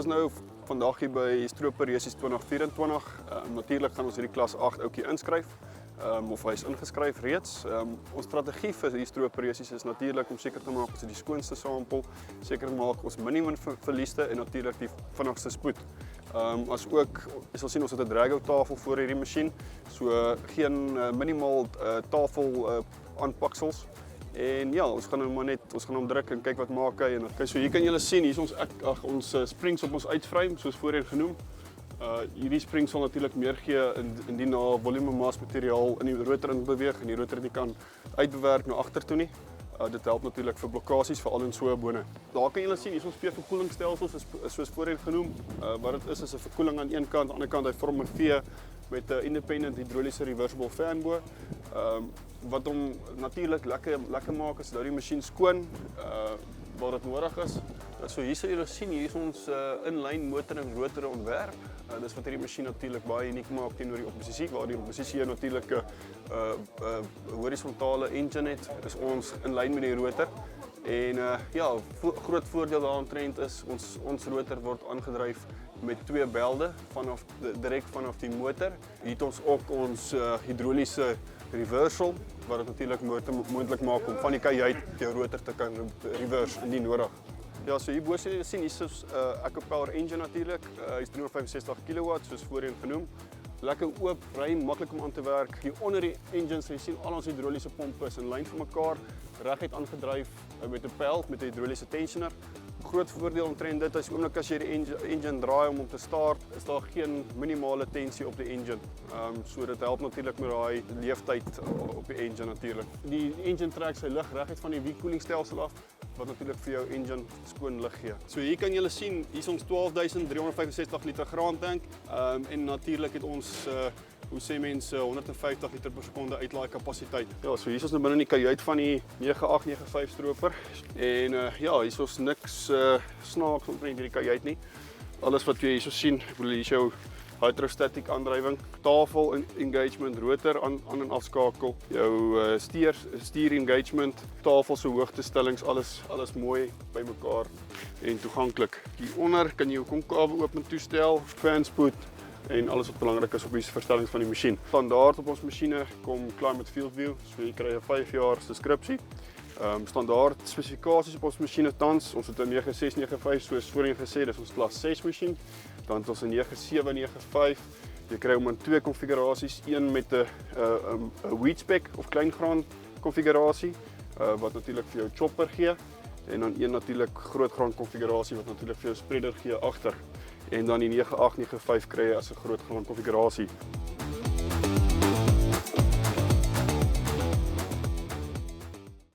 is nou vandag hier by Stroper Racers 2024. Natuurlik gaan ons hierdie klas 8 ouetjie inskryf. Of hy is ingeskryf reeds. Ons strategie vir die Stroper Racers is natuurlik om seker te maak ons het die skoonste sampel, seker te maak ons minimum verlieste en natuurlik die vinnigste spoed. As ook, jy sal sien ons het 'n drag-out tafel voor hierdie masjien, so geen minimaal tafel aanpaksels. En ja, ons gaan nou maar net, ons gaan hom druk en kyk wat maak hy. En okay, so hier kan julle sien, hier is ons springs op ons uitframe, soos voorheen genoem. Hierdie spring sal natuurlik meer gee indien daar volume mass materiaal in die rotor in beweeg en die rotor nie kan uitbewerk na agter toe nie. Dit help natuurlik vir blokkasies, veral in so bone. Daar kan julle sien, hier is ons V-verkoelingsstelsels, soos voorheen genoem. Wat dit is 'n verkoeling aan een kant, aan die ander kant hy vorm 'n V met 'n independent hidroliese reversible fan bo. Wat hom natuurlik lekker maak is dat die masjien skoon waar dit nodig is. So hier sal julle sien, hier is ons inlyn motor en rotor ontwerp. Dis wat hierdie masjien natuurlik baie uniek maak teenoor die oppositie, waar die oppositie hier natuurlik 'n horisontale engine het, is ons in lyn met die rotor. En ja, groot voordeel daaromtrent is ons rotor word aangedryf met twee belde direk vanaf die motor. Hier het ons ook ons hidroliese reversal, wat dit natuurlik moontlik maak om van die kajuit jou rotor te kan reverse indien nodig. Ja, so hierbo sien jy hier is EcoPower engine natuurlik. Hy's 365 kW soos voorheen genoem. Lekker oop, ruim, maklik om aan te werk. Hier onder die engine sien jy al ons hidroliese pompe is in lyn vir mekaar, reguit aangedryf met 'n pijl met 'n hidroliese tensioner. Groot voordeel omtrent dit is oomblik as jy die engine draai om te start, is daar geen minimale tensie op die engine. So dit help natuurlik met daai leeftyd op die engine natuurlik. Die engine trek sy lug reguit van die wielkoelingsstelsel af, wat natuurlik vir jou engine skoon lug gee. So hier kan julle sien, hier is ons 12.365 liter graantank en natuurlik het ons hoe sê mense 150 liter per sekonde uitlaai kapasiteit. Ja, so hier is ons nou binne in die kajuit van die 9895 stroper. En ja, hier is ons niks snaaks omtrent hierdie kajuit nie. Alles wat jy hier sien, ek bedoel hier is jou hydrostatic aandrywing, tafel engagement, rotor aan en afskakel, jou stuur engagement, tafel se hoogtestellings, alles mooi bymekaar en toeganklik. Hieronder kan jy jou komkabel oop en toestel, fanspoed en alles wat belangrik is op die verstellings van die masjien. Standaard op ons masjiene kom Climate Field View, so jy kry 'n 5 jaar subskripsie. Standaard spesifikasies op ons masjiene tans, ons het 'n 9695 soos voorheen gesê, dis ons klas 6 masjien. Dan het ons 'n 9795. Jy kry hom in twee konfigurasies, een met 'n wheat spec of kleingraan konfigurasie wat natuurlik vir jou chopper gee en dan een natuurlik grootgraan konfigurasie wat natuurlik vir jou spreader gee agter. En dan die 9895 kry jy as 'n grootgraan konfigurasie.